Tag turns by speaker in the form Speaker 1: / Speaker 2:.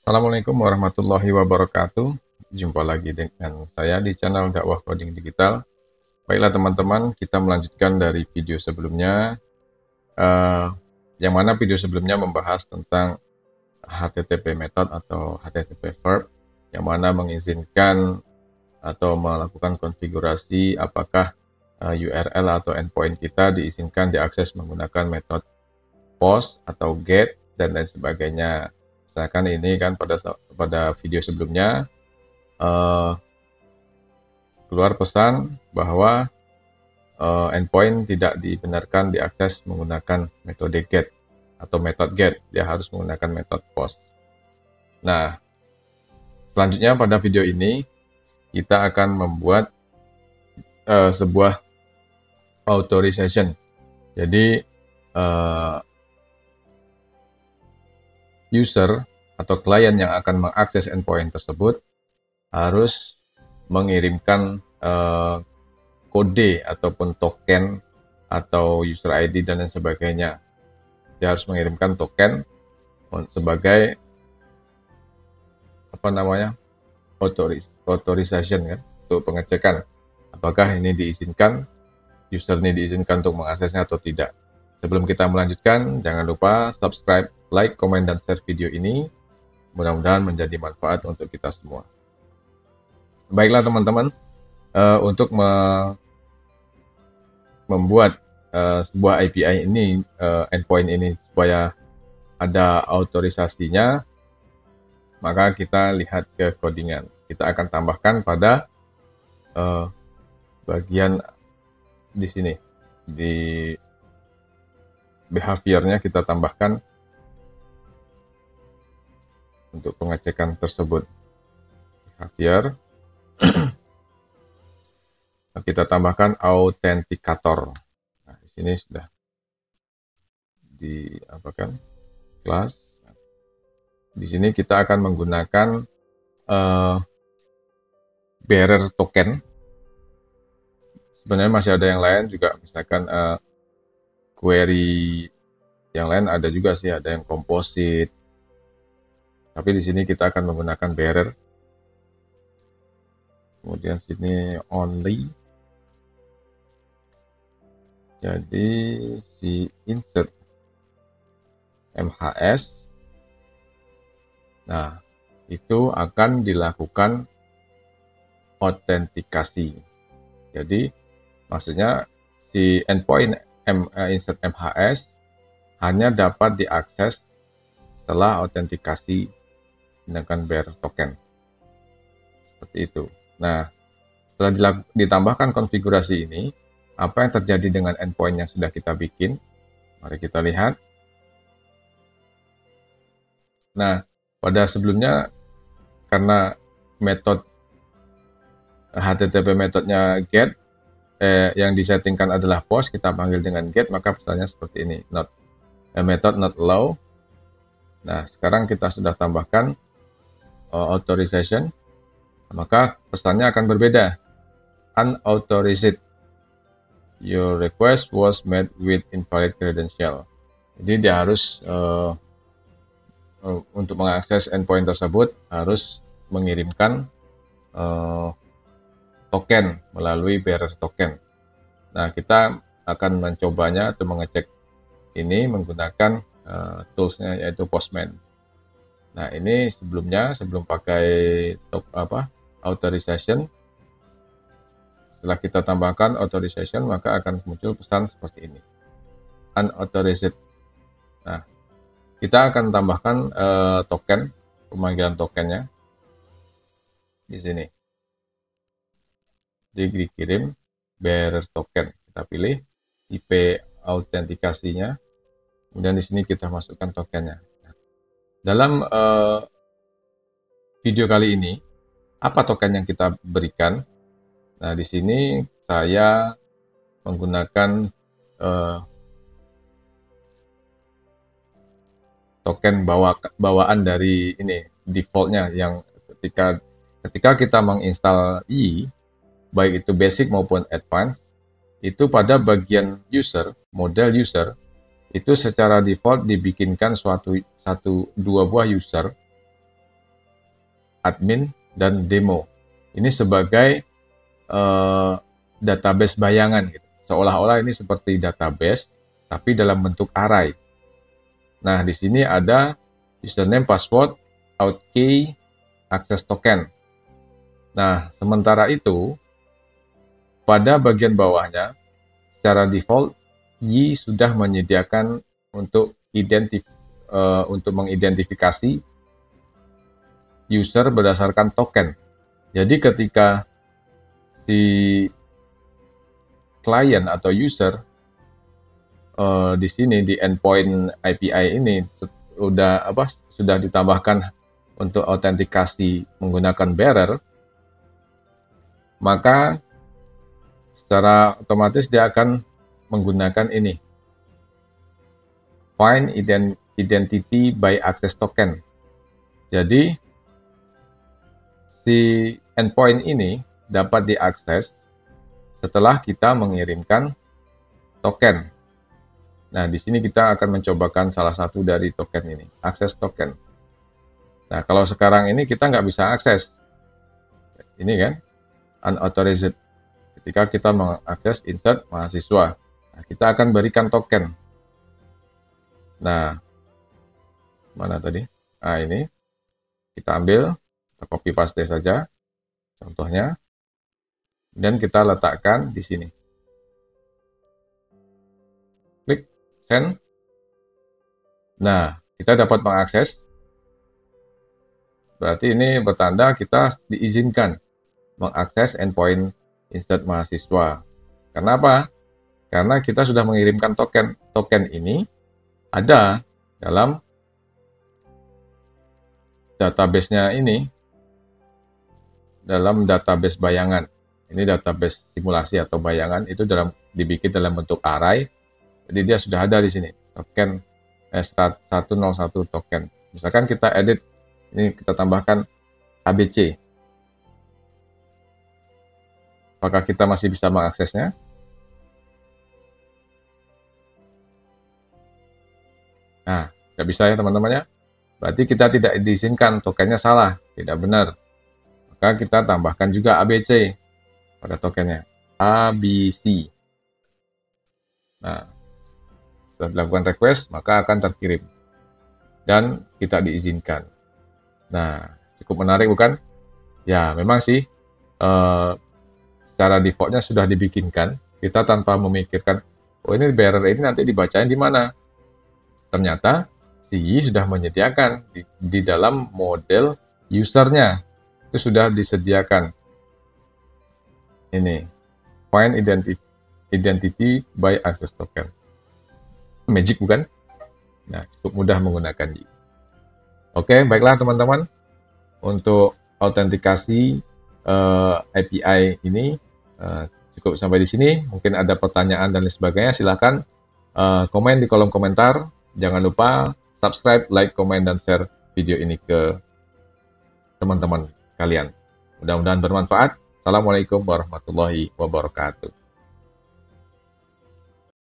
Speaker 1: Assalamualaikum warahmatullahi wabarakatuh. Jumpa lagi dengan saya di channel Dakwah Coding Digital. Baiklah teman-teman, kita melanjutkan dari video sebelumnya, eh, yang mana video sebelumnya membahas tentang HTTP method atau HTTP verb, yang mana mengizinkan atau melakukan konfigurasi apakah URL atau endpoint kita diizinkan diakses menggunakan metode POST atau GET dan lain sebagainya. Misalkan ini kan pada video sebelumnya keluar pesan bahwa endpoint tidak dibenarkan diakses menggunakan metode GET atau metode GET, dia harus menggunakan metode POST. Nah, selanjutnya pada video ini kita akan membuat sebuah authorization. Jadi user atau klien yang akan mengakses endpoint tersebut harus mengirimkan kode ataupun token atau user ID dan lain sebagainya. Dia harus mengirimkan token sebagai authorization kan, untuk pengecekan apakah ini diizinkan, user ini diizinkan untuk mengaksesnya atau tidak. Sebelum kita melanjutkan, jangan lupa subscribe, like, komen, dan share video ini. Mudah-mudahan menjadi manfaat untuk kita semua. Baiklah teman-teman, untuk membuat sebuah API ini, endpoint ini, supaya ada autorisasinya, maka kita lihat ke codingan. Kita akan tambahkan pada bagian di sini, di behaviornya kita tambahkan untuk pengecekan tersebut. Behavior, kita tambahkan authenticator. Nah, di sini sudah diapakan kelas. Di sini kita akan menggunakan bearer token. Sebenarnya masih ada yang lain juga, misalkan query yang lain ada juga sih, ada yang composite. Tapi di sini kita akan menggunakan bearer. Kemudian sini only. Jadi si insert MHS. Nah, itu akan dilakukan autentikasi. Jadi maksudnya si endpoint insert MHS hanya dapat diakses setelah autentikasi menggunakan bearer token. Seperti itu. Nah, setelah ditambahkan konfigurasi ini, apa yang terjadi dengan endpoint yang sudah kita bikin? Mari kita lihat. Nah, pada sebelumnya, karena metode HTTP metodenya GET, yang disettingkan adalah POST, kita panggil dengan GET, maka pesannya seperti ini, method not allow. Nah, sekarang kita sudah tambahkan authorization, maka pesannya akan berbeda. Unauthorized. Your request was made with invalid credential. Jadi dia harus untuk mengakses endpoint tersebut harus mengirimkan token melalui bearer token. Nah, kita akan mencobanya atau mengecek ini menggunakan toolsnya yaitu Postman. Nah, ini sebelum pakai authorization, setelah kita tambahkan authorization, maka akan muncul pesan seperti ini, unauthorized. Nah, kita akan tambahkan token, pemanggilan tokennya di sini. Jadi dikirim bearer token, kita pilih IP autentikasinya, kemudian di sini kita masukkan tokennya. Dalam video kali ini, apa token yang kita berikan? Nah, di sini saya menggunakan token bawaan dari ini, defaultnya, yang ketika kita menginstal baik itu basic maupun advance, itu pada bagian user, model user, itu secara default dibikinkan dua buah user admin, dan demo. Ini sebagai database bayangan, gitu. Seolah-olah ini seperti database, tapi dalam bentuk array. Nah, di sini ada username, password, out key, access token. Nah, sementara itu, pada bagian bawahnya, secara default, Yi sudah menyediakan untuk mengidentifikasi user berdasarkan token. Jadi ketika si klien atau user di sini di endpoint API ini sudah ditambahkan untuk autentikasi menggunakan bearer, maka secara otomatis dia akan menggunakan ini, find identity by access token. Jadi si endpoint ini dapat diakses setelah kita mengirimkan token. Nah, di sini kita akan mencobakan salah satu dari token ini, access token. Nah, kalau sekarang ini kita nggak bisa akses. Ini kan, unauthorized. Ketika kita mengakses insert mahasiswa, nah, kita akan berikan token. Nah, mana tadi? Nah, ini kita ambil, kita copy paste saja, contohnya, dan kita letakkan di sini. Klik send. Nah, kita dapat mengakses. Berarti ini bertanda kita diizinkan mengakses endpoint insert mahasiswa. Kenapa? Karena kita sudah mengirimkan token. Token ini ada dalam database-nya ini, dalam database bayangan. Ini database simulasi atau bayangan, itu dibikin dalam bentuk array. Jadi dia sudah ada di sini, token S101 token. Misalkan kita edit, ini kita tambahkan ABC. Apakah kita masih bisa mengaksesnya? Nah, tidak bisa ya teman-teman ya. Berarti kita tidak diizinkan, tokennya salah, tidak benar. Maka kita tambahkan juga ABC pada tokennya, ABC. Nah, setelah dilakukan request, maka akan terkirim. Dan kita diizinkan. Nah, cukup menarik bukan? Ya, memang sih, secara defaultnya sudah dibikinkan, kita tanpa memikirkan, oh ini bearer ini nanti dibacain di mana. Ternyata si Yi sudah menyediakan di dalam model usernya, itu sudah disediakan. Ini, find identity by access token. Magic bukan? Nah, cukup mudah menggunakan Yi. Oke, baiklah teman-teman, untuk autentikasi API ini cukup sampai di sini. Mungkin ada pertanyaan dan lain sebagainya, silahkan komen di kolom komentar. Jangan lupa subscribe, like, komen, dan share video ini ke teman-teman kalian. Mudah-mudahan bermanfaat. Assalamualaikum warahmatullahi wabarakatuh.